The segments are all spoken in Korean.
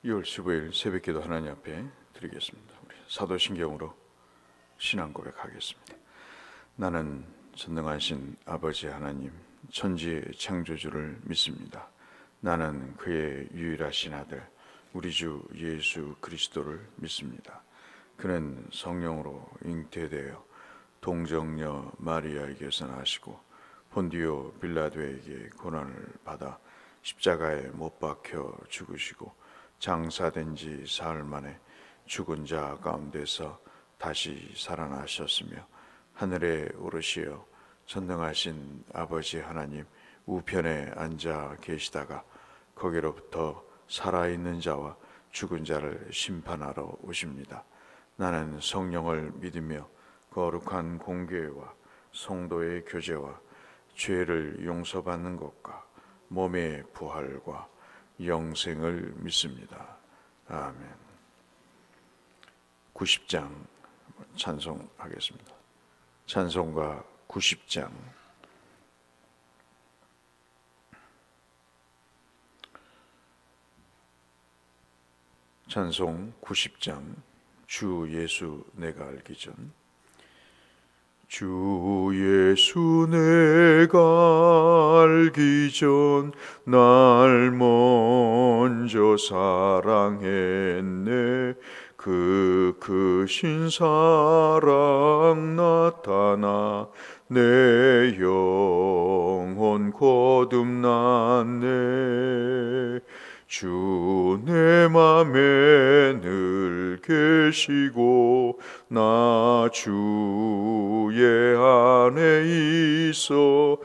2월 15일 새벽기도 하나님 앞에 드리겠습니다. 우리 사도신경으로 신앙 고백하겠습니다. 나는 전능하신 아버지 하나님, 천지의 창조주를 믿습니다. 나는 그의 유일하신 아들, 우리 주 예수 그리스도를 믿습니다. 그는 성령으로 잉태되어 동정녀 마리아에게서 나시고 본디오 빌라도에게 고난을 받아 십자가에 못 박혀 죽으시고 장사된 지 사흘 만에 죽은 자 가운데서 다시 살아나셨으며 하늘에 오르시어 전능하신 아버지 하나님 우편에 앉아 계시다가 거기로부터 살아있는 자와 죽은 자를 심판하러 오십니다. 나는 성령을 믿으며 거룩한 공교회와 성도의 교제와 죄를 용서받는 것과 몸의 부활과 영생을 믿습니다. 아멘. 90장 찬송하겠습니다. 찬송가 90장. 찬송 90장. 주 예수 내가 알기 전. 주 예수 내가 알기 전 날 먼저 사랑했네. 그 크신 사랑 나타나 내 영혼 거듭났네. 주 내 맘에 늘 계시고 나 주의 안에 있어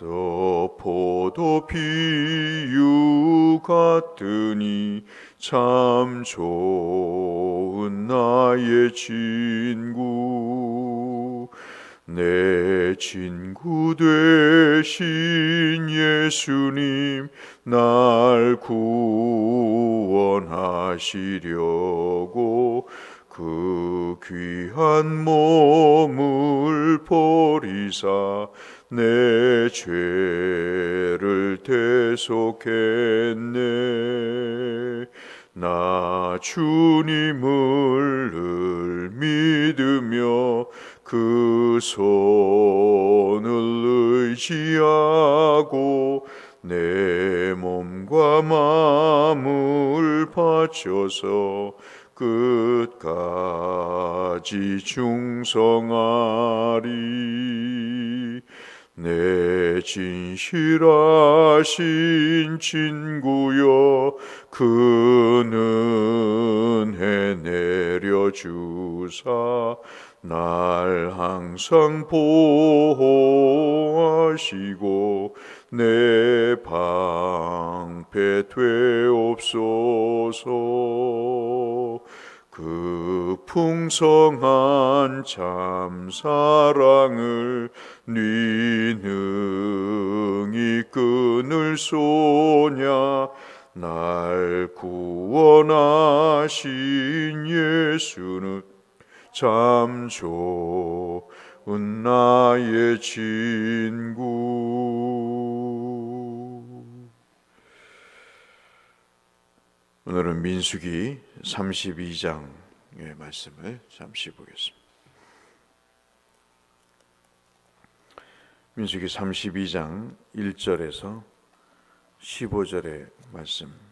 너 포도 비유 같으니 참 좋은 나의 친구. 내 친구 되신 예수님 날 구원하시려고 그 귀한 몸을 버리사 내 죄를 대속했네. 나 주님을 늘 믿으며 그 손을 의지하고 내 몸과 마음을 바쳐서 끝까지 충성하리. 내 진실하신 친구여 그는 은혜 내려주사 날 항상 보호하시고 내 방패 되옵소서. 그 풍성한 참 사랑을 네 능히 끊을 소냐. 날 구원하신 예수는 참 좋은 나의 친구. 오늘은 민수기 32장의 말씀을 잠시 보겠습니다. 민수기 32장 1절에서 15절의 말씀.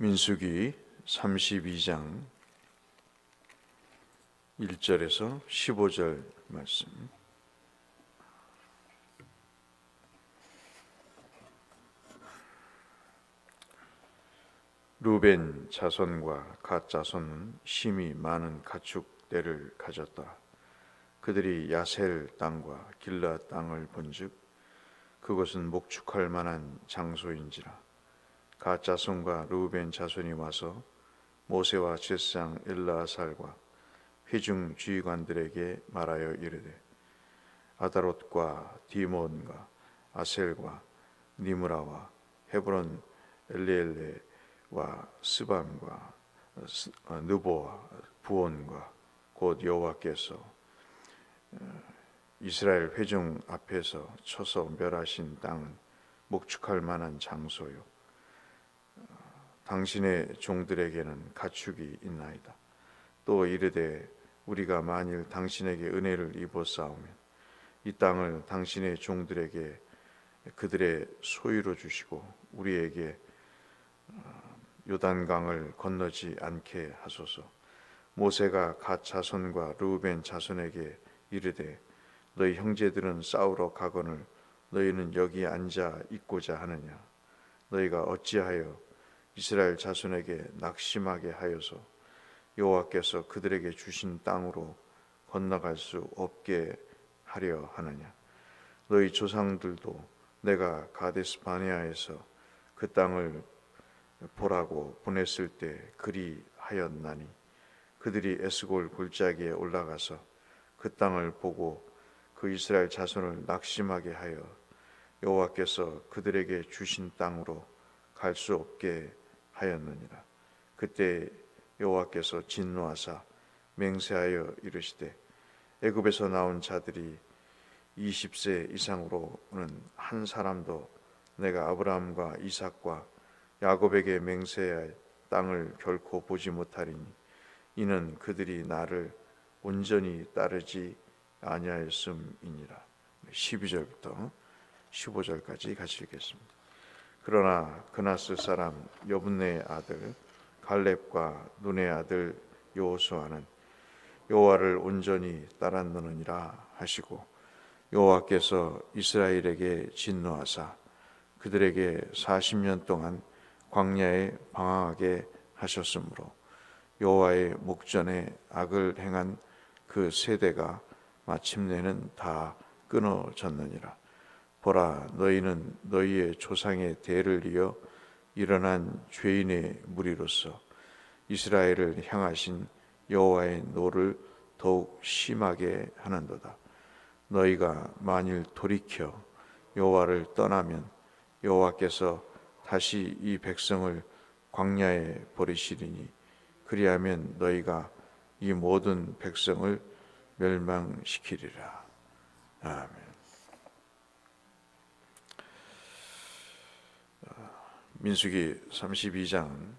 민수기 32장 1절에서 15절 말씀. 루벤 자손과 갓 자손은 심히 많은 가축대를 가졌다. 그들이 야셀 땅과 길라 땅을 본즉 그것은 목축할 만한 장소인지라. 갓 자손과 루벤 자손이 와서 모세와 제사장 엘라살과 회중 주의관들에게 말하여 이르되 아다롯과 디몬과 아셀과 니므라와 헤브론 엘리엘레와 스밤과 느보와 부온과 곧 여호와께서 이스라엘 회중 앞에서 쳐서 멸하신 땅은 목축할 만한 장소요, 당신의 종들에게는 가축이 있나이다. 또 이르되 우리가 만일 당신에게 은혜를 입었사오면 이 땅을 당신의 종들에게 그들의 소유로 주시고 우리에게 요단강을 건너지 않게 하소서. 모세가 갓 자손과 르우벤 자손에게 이르되 너희 형제들은 싸우러 가거늘 너희는 여기 앉아 있고자 하느냐. 너희가 어찌하여 이스라엘 자손에게 낙심하게 하여서 여호와께서 그들에게 주신 땅으로 건너갈 수 없게 하려 하느냐. 너희 조상들도 내가 가데스 바네아에서 그 땅을 보라고 보냈을 때 그리 하였나니 그들이 에스골 골짜기에 올라가서 그 땅을 보고 그 이스라엘 자손을 낙심하게 하여 여호와께서 그들에게 주신 땅으로 갈 수 없게 하였느니라. 그때 여호와께서 진노하사 맹세하여 이르시되 애굽에서 나온 자들이 20세 이상으로는 한 사람도 내가 아브라함과 이삭과 야곱에게 맹세할 땅을 결코 보지 못하리니 이는 그들이 나를 온전히 따르지 아니하였음이니라. 12절부터 15절까지 같이 읽겠습니다. 그러나 그나스 사람 여분네의 아들 갈렙과 눈의 아들 여호수아는 여호와를 온전히 따랐느니라 하시고 여호와께서 이스라엘에게 진노하사 그들에게 40년 동안 광야에 방황하게 하셨으므로 여호와의 목전에 악을 행한 그 세대가 마침내는 다 끊어졌느니라. 보라, 너희는 너희의 조상의 대를 이어 일어난 죄인의 무리로서 이스라엘을 향하신 여호와의 노를 더욱 심하게 하는도다. 너희가 만일 돌이켜 여호와를 떠나면 여호와께서 다시 이 백성을 광야에 버리시리니 그리하면 너희가 이 모든 백성을 멸망시키리라. 아멘. 민수기 32장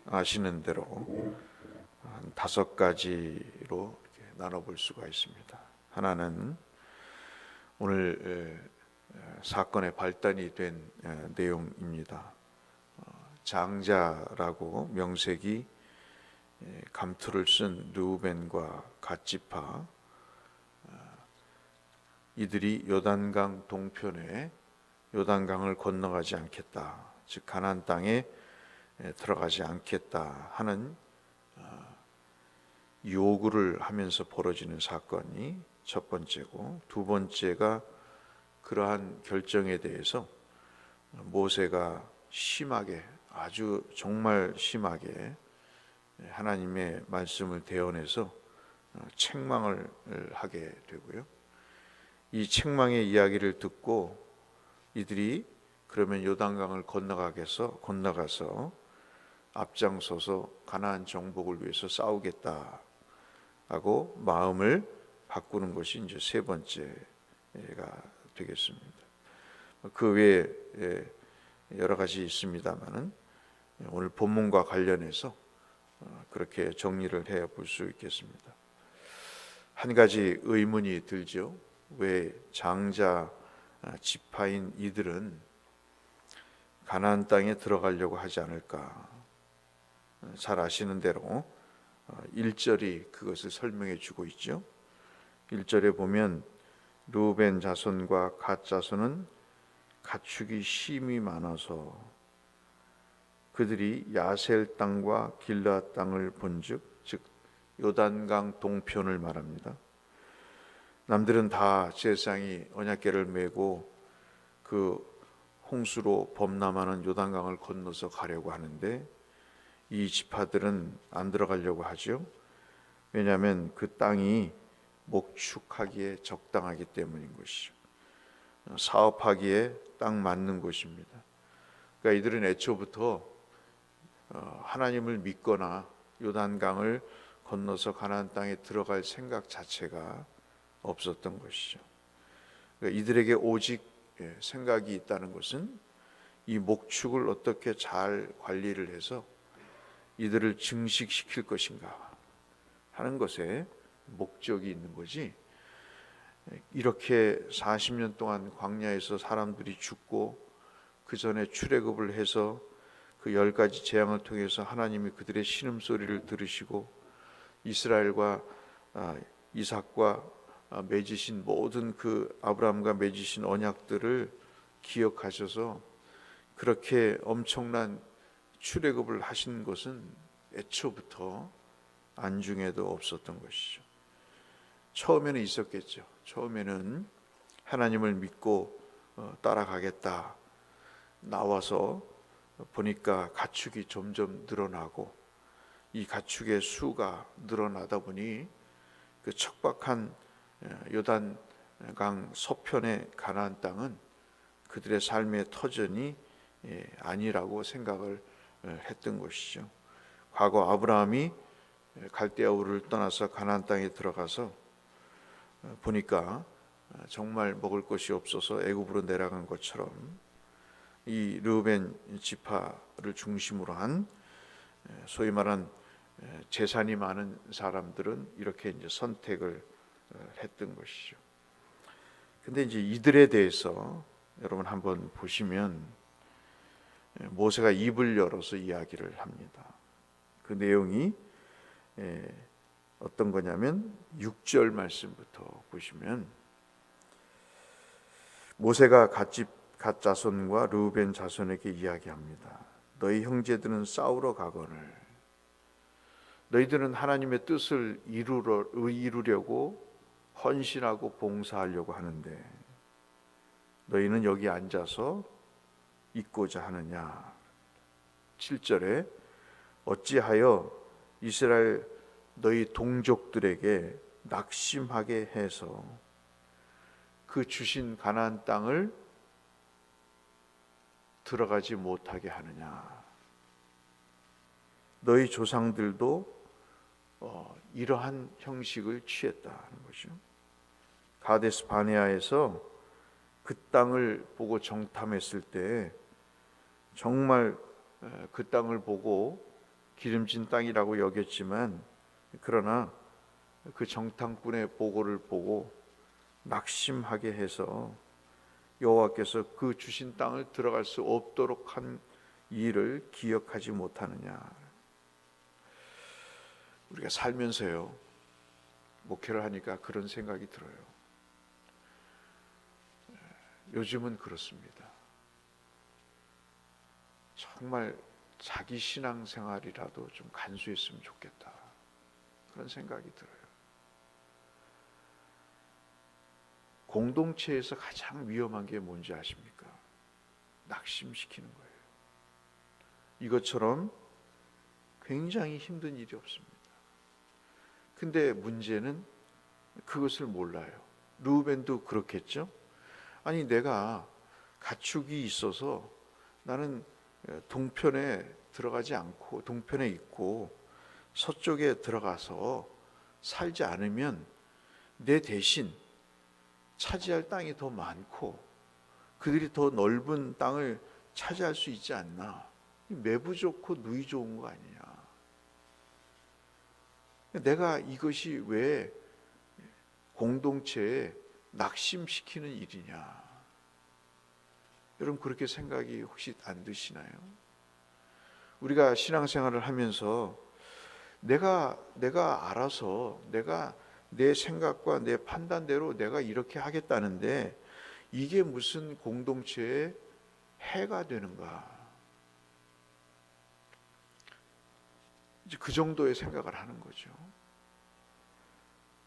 아시는 대로 한 5가지로 이렇게 나눠볼 수가 있습니다. 하나는 오늘 사건의 발단이 된 내용입니다. 장자라고 명색이 감투를 쓴 르우벤과 갓지파, 이들이 요단강 동편에 요단강을 건너가지 않겠다, 즉 가나안 땅에 들어가지 않겠다 하는 요구를 하면서 벌어지는 사건이 첫 번째고, 두 번째가 그러한 결정에 대해서 모세가 심하게, 아주 정말 심하게 하나님의 말씀을 대언해서 책망을 하게 되고요. 이 책망의 이야기를 듣고 이들이 그러면 요단강을 건너가서 앞장서서 가나안 정복을 위해서 싸우겠다 하고 마음을 바꾸는 것이 이제 세 번째가 되겠습니다. 그 외에 여러 가지 있습니다만은 오늘 본문과 관련해서 그렇게 정리를 해 볼 수 있겠습니다. 한 가지 의문이 들죠. 왜 장자 지파인 이들은 가나안 땅에 들어가려고 하지 않을까? 잘 아시는 대로 1절이 그것을 설명해 주고 있죠. 1절에 보면 르우벤 자손과 갓 자손은 가축이 심히 많아서 그들이 야셀 땅과 길르앗 땅을 본즉, 즉 요단강 동편을 말합니다. 남들은 다 세상이 언약궤를 메고 그 홍수로 범람하는 요단강을 건너서 가려고 하는데 이 지파들은 안 들어가려고 하죠. 왜냐하면 그 땅이 목축하기에 적당하기 때문인 것이죠. 사업하기에 딱 맞는 곳입니다. 그러니까 이들은 애초부터 하나님을 믿거나 요단강을 건너서 가나안 땅에 들어갈 생각 자체가 없었던 것이죠. 그러니까 이들에게 오직 생각이 있다는 것은 이 목축을 어떻게 잘 관리를 해서 이들을 증식시킬 것인가 하는 것에 목적이 있는 거지, 이렇게 40년 동안 광야에서 사람들이 죽고 그 전에 출애굽을 해서 그 10가지 재앙을 통해서 하나님이 그들의 신음소리를 들으시고 이스라엘과 이삭과 맺으신 모든 그 아브라함과 맺으신 언약들을 기억하셔서 그렇게 엄청난 출애굽을 하신 것은 애초부터 안중에도 없었던 것이죠. 처음에는 있었겠죠. 처음에는 하나님을 믿고 따라가겠다. 나와서 보니까 가축이 점점 늘어나고 이 가축의 수가 늘어나다 보니 그 척박한 요단강 서편의 가나안 땅은 그들의 삶의 터전이 아니라고 생각을 했던 것이죠. 과거 아브라함이 갈대아 우르를 떠나서 가나안 땅에 들어가서 보니까 정말 먹을 것이 없어서 애굽으로 내려간 것처럼 이 르우벤 지파를 중심으로 한 소위 말한 재산이 많은 사람들은 이렇게 이제 선택을 했던 것이죠. 근데 이제 이들에 대해서 여러분 한번 보시면 모세가 입을 열어서 이야기를 합니다. 그 내용이 어떤 거냐면 6절 말씀부터 보시면 모세가 갓 자손과 르우벤 자손에게 이야기합니다. 너희 형제들은 싸우러 가거늘 너희들은 하나님의 뜻을 이루려고 헌신하고 봉사하려고 하는데 너희는 여기 앉아서 있고자 하느냐. 7절에 어찌하여 이스라엘 너희 동족들에게 낙심하게 해서 그 주신 가나안 땅을 들어가지 못하게 하느냐. 너희 조상들도 이러한 형식을 취했다는 것이죠. 가데스 바네아에서 그 땅을 보고 정탐했을 때 정말 그 땅을 보고 기름진 땅이라고 여겼지만 그러나 그 정탐꾼의 보고를 보고 낙심하게 해서 여호와께서 그 주신 땅을 들어갈 수 없도록 한 일을 기억하지 못하느냐. 우리가 살면서요, 목회를 하니까 그런 생각이 들어요. 요즘은 그렇습니다. 정말 자기 신앙생활이라도 좀 간수했으면 좋겠다, 그런 생각이 들어요. 공동체에서 가장 위험한 게 뭔지 아십니까? 낙심시키는 거예요. 이것처럼 굉장히 힘든 일이 없습니다. 근데 문제는 그것을 몰라요. 르우벤도 그렇겠죠? 아니, 내가 가축이 있어서 나는 동편에 들어가지 않고 동편에 있고 서쪽에 들어가서 살지 않으면 내 대신 차지할 땅이 더 많고 그들이 더 넓은 땅을 차지할 수 있지 않나. 매부 좋고 누이 좋은 거 아니냐. 내가 이것이 왜 공동체에 낙심시키는 일이냐. 여러분 그렇게 생각이 혹시 안 드시나요? 우리가 신앙생활을 하면서 내가 알아서 내가 내 생각과 내 판단대로 내가 이렇게 하겠다는데 이게 무슨 공동체에 해가 되는가? 이제 그 정도의 생각을 하는 거죠.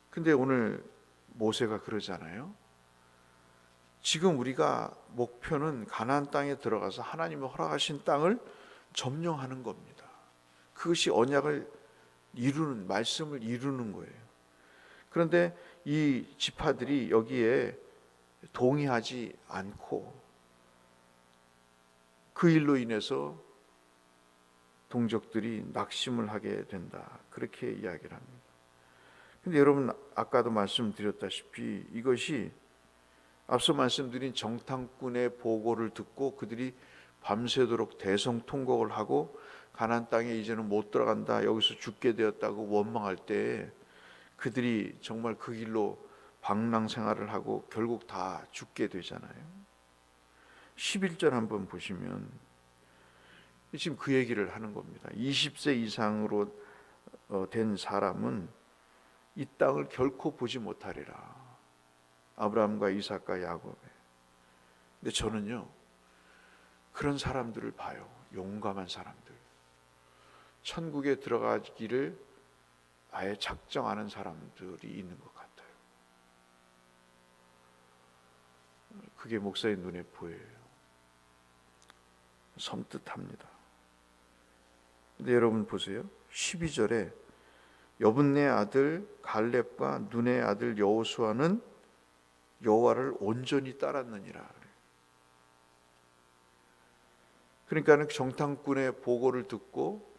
근데 오늘 모세가 그러잖아요. 지금 우리가 목표는 가나안 땅에 들어가서 하나님이 허락하신 땅을 점령하는 겁니다. 그것이 언약을 이루는, 말씀을 이루는 거예요. 그런데 이 지파들이 여기에 동의하지 않고 그 일로 인해서 동족들이 낙심을 하게 된다, 그렇게 이야기를 합니다. 근데 여러분, 아까도 말씀드렸다시피 이것이 앞서 말씀드린 정탐꾼의 보고를 듣고 그들이 밤새도록 대성통곡을 하고 가나안 땅에 이제는 못 들어간다, 여기서 죽게 되었다고 원망할 때 그들이 정말 그 길로 방랑 생활을 하고 결국 다 죽게 되잖아요. 11절 한번 보시면 지금 그 얘기를 하는 겁니다. 20세 이상으로 된 사람은 이 땅을 결코 보지 못하리라. 아브라함과 이삭과 야곱에. 근데 저는요, 그런 사람들을 봐요. 용감한 사람들, 천국에 들어가기를 아예 작정하는 사람들이 있는 것 같아요. 그게 목사의 눈에 보여요. 섬뜩합니다. 근데 여러분 보세요. 12절에 여분네 아들 갈렙과 눈의 아들 여호수아는 여호와를 온전히 따랐느니라. 그러니까 정탐꾼의 보고를 듣고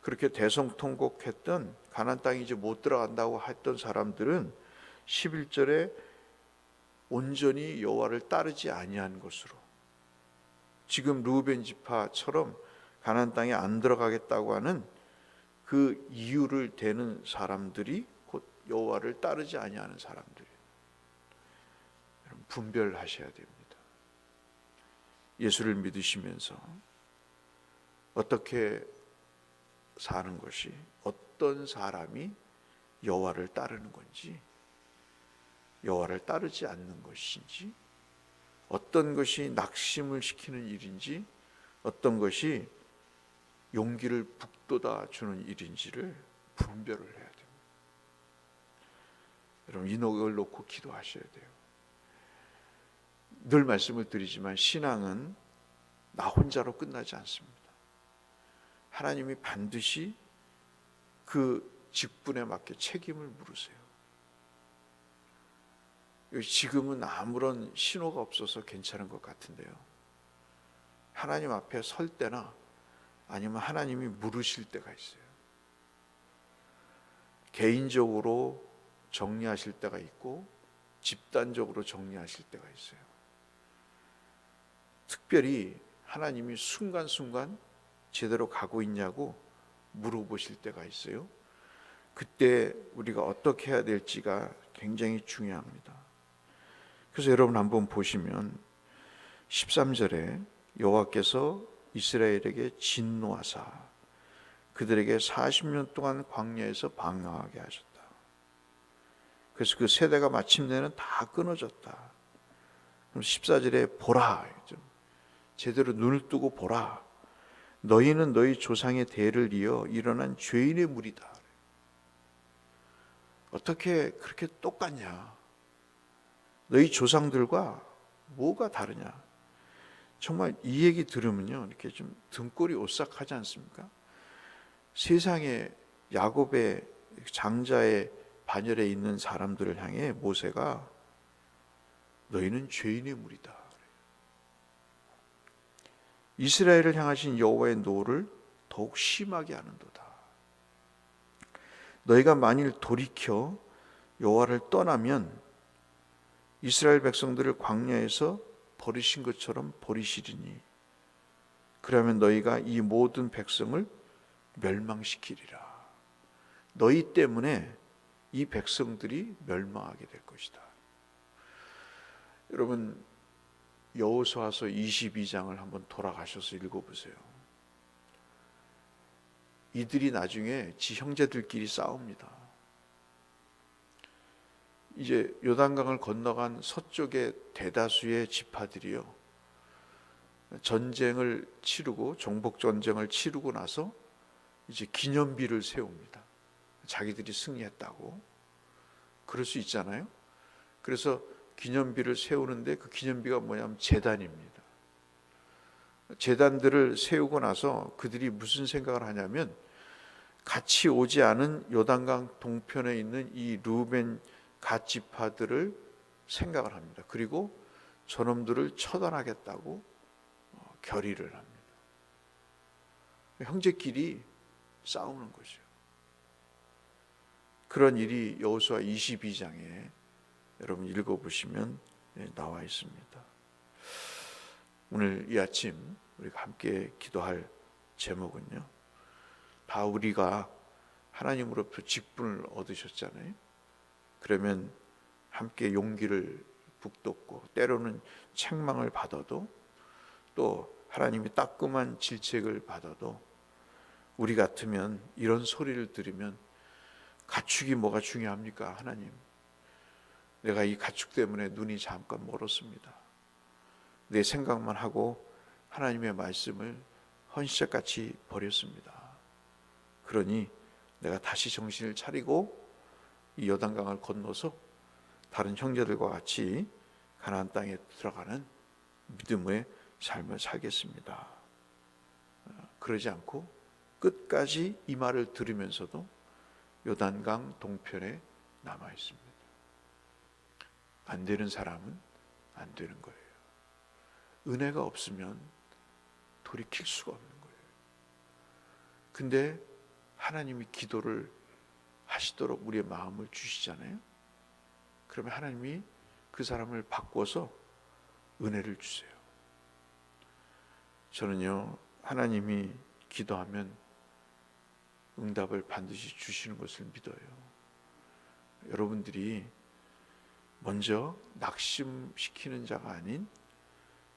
그렇게 대성통곡했던 가나안 땅에 이제 못 들어간다고 했던 사람들은 11절에 온전히 여호와를 따르지 아니한 것으로, 지금 르우벤 지파처럼 가나안 땅에 안 들어가겠다고 하는 그 이유를 대는 사람들이 곧 여호와를 따르지 아니하는 사람들이에요. 여러분, 분별하셔야 됩니다. 예수를 믿으시면서 어떻게 사는 것이, 어떤 사람이 여호와를 따르는 건지, 여호와를 따르지 않는 것인지, 어떤 것이 낙심을 시키는 일인지, 어떤 것이 용기를 북돋아 주는 일인지를 분별을 해야 됩니다. 여러분, 이걸 놓고 기도하셔야 돼요. 늘 말씀을 드리지만 신앙은 나 혼자로 끝나지 않습니다. 하나님이 반드시 그 직분에 맞게 책임을 물으세요. 지금은 아무런 신호가 없어서 괜찮은 것 같은데요, 하나님 앞에 설 때나 아니면 하나님이 물으실 때가 있어요. 개인적으로 정리하실 때가 있고 집단적으로 정리하실 때가 있어요. 특별히 하나님이 순간순간 제대로 가고 있냐고 물어보실 때가 있어요. 그때 우리가 어떻게 해야 될지가 굉장히 중요합니다. 그래서 여러분 한번 보시면 13절에 여호와께서 이스라엘에게 진노하사 그들에게 40년 동안 광야에서 방황하게 하셨다. 그래서 그 세대가 마침내는 다 끊어졌다. 그럼 14절에 보라, 좀 제대로 눈을 뜨고 보라. 너희는 너희 조상의 대를 이어 일어난 죄인의 무리다. 어떻게 그렇게 똑같냐? 너희 조상들과 뭐가 다르냐? 정말 이 얘기 들으면요, 이렇게 좀 등골이 오싹하지 않습니까? 세상에 야곱의 장자의 반열에 있는 사람들을 향해 모세가 너희는 죄인의 무리다. 이스라엘을 향하신 여호와의 노를 더욱 심하게 하는도다. 너희가 만일 돌이켜 여호와를 떠나면 이스라엘 백성들을 광야에서 버리신 것처럼 버리시리니 그러면 너희가 이 모든 백성을 멸망시키리라. 너희 때문에 이 백성들이 멸망하게 될 것이다. 여러분, 여호수아서 22장을 한번 돌아가셔서 읽어보세요. 이들이 나중에 지 형제들끼리 싸웁니다. 이제 요단강을 건너간 서쪽의 대다수의 지파들이요, 전쟁을 치르고 정복 전쟁을 치르고 나서 이제 기념비를 세웁니다. 자기들이 승리했다고. 그럴 수 있잖아요. 그래서 기념비를 세우는데 그 기념비가 뭐냐면 제단입니다. 제단들을 세우고 나서 그들이 무슨 생각을 하냐면 같이 오지 않은 요단강 동편에 있는 이 르우벤 갓 지파들을 생각을 합니다. 그리고 저놈들을 처단하겠다고 결의를 합니다. 형제끼리 싸우는 거죠. 그런 일이 여호수아 22장에 여러분 읽어보시면 나와 있습니다. 오늘 이 아침 우리가 함께 기도할 제목은요, 바울이가 하나님으로부터 직분을 얻으셨잖아요. 그러면 함께 용기를 북돋고 때로는 책망을 받아도, 또 하나님이 따끔한 질책을 받아도 우리 같으면 이런 소리를 들으면 가축이 뭐가 중요합니까? 하나님, 내가 이 가축 때문에 눈이 잠깐 멀었습니다. 내 생각만 하고 하나님의 말씀을 헌시짝같이 버렸습니다. 그러니 내가 다시 정신을 차리고 이 요단강을 건너서 다른 형제들과 같이 가나안 땅에 들어가는 믿음의 삶을 살겠습니다. 그러지 않고 끝까지 이 말을 들으면서도 요단강 동편에 남아 있습니다. 안 되는 사람은 안 되는 거예요. 은혜가 없으면 돌이킬 수가 없는 거예요. 근데 하나님이 기도를 하시도록 우리의 마음을 주시잖아요. 그러면 하나님이 그 사람을 바꿔서 은혜를 주세요. 저는요, 하나님이 기도하면 응답을 반드시 주시는 것을 믿어요. 여러분들이 먼저 낙심시키는 자가 아닌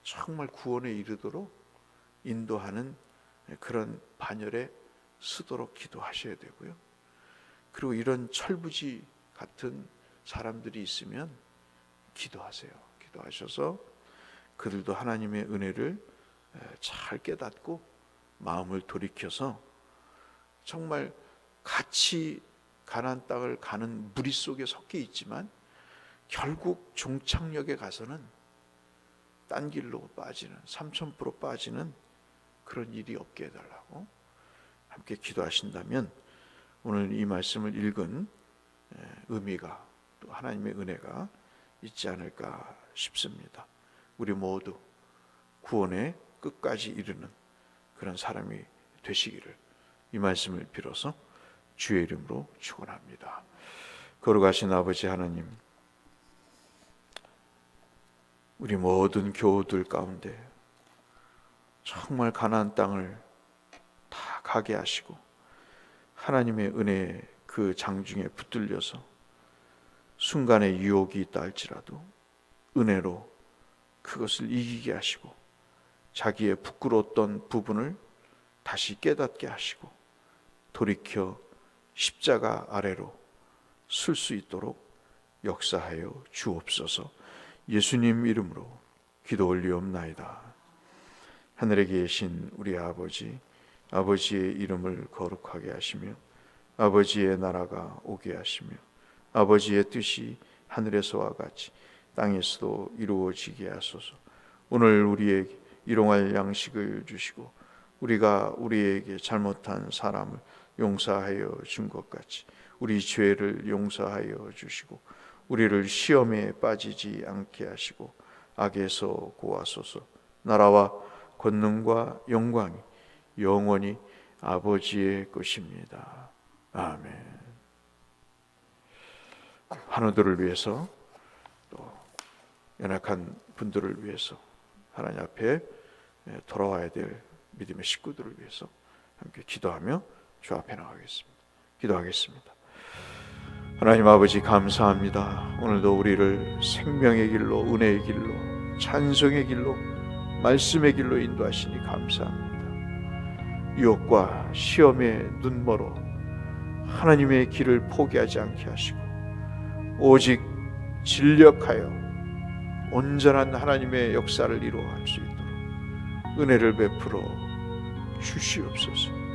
정말 구원에 이르도록 인도하는 그런 반열에 서도록 기도하셔야 되고요. 그리고 이런 철부지 같은 사람들이 있으면 기도하세요. 기도하셔서 그들도 하나님의 은혜를 잘 깨닫고 마음을 돌이켜서 정말 같이 가나안 땅을 가는 무리 속에 섞여 있지만 결국 종착역에 가서는 딴 길로 빠지는, 삼천포로 빠지는 그런 일이 없게 해달라고 함께 기도하신다면 오늘 이 말씀을 읽은 의미가, 또 하나님의 은혜가 있지 않을까 싶습니다. 우리 모두 구원의 끝까지 이르는 그런 사람이 되시기를 이 말씀을 빌어서 주의 이름으로 축원합니다. 거룩하신 아버지 하나님, 우리 모든 교우들 가운데 정말 가나안 땅을 다 가게 하시고 하나님의 은혜의 그 장중에 붙들려서 순간의 유혹이 있다 할지라도 은혜로 그것을 이기게 하시고 자기의 부끄러웠던 부분을 다시 깨닫게 하시고 돌이켜 십자가 아래로 설 수 있도록 역사하여 주옵소서. 예수님 이름으로 기도 올리옵나이다. 하늘에 계신 우리 아버지, 아버지의 이름을 거룩하게 하시며 아버지의 나라가 오게 하시며 아버지의 뜻이 하늘에서와 같이 땅에서도 이루어지게 하소서. 오늘 우리에게 일용할 양식을 주시고 우리가 우리에게 잘못한 사람을 용서하여 준 것 같이 우리 죄를 용서하여 주시고 우리를 시험에 빠지지 않게 하시고 악에서 구하소서. 나라와 권능과 영광이 영원히 아버지의 것입니다. 아멘. 환우들을 위해서, 또 연약한 분들을 위해서, 하나님 앞에 돌아와야 될 믿음의 식구들을 위해서 함께 기도하며 주 앞에 나가겠습니다. 기도하겠습니다. 하나님 아버지, 감사합니다. 오늘도 우리를 생명의 길로, 은혜의 길로, 찬송의 길로, 말씀의 길로 인도하시니 감사합니다. 유혹과 시험에 눈멀어 하나님의 길을 포기하지 않게 하시고 오직 진력하여 온전한 하나님의 역사를 이루어갈 수 있도록 은혜를 베풀어 주시옵소서.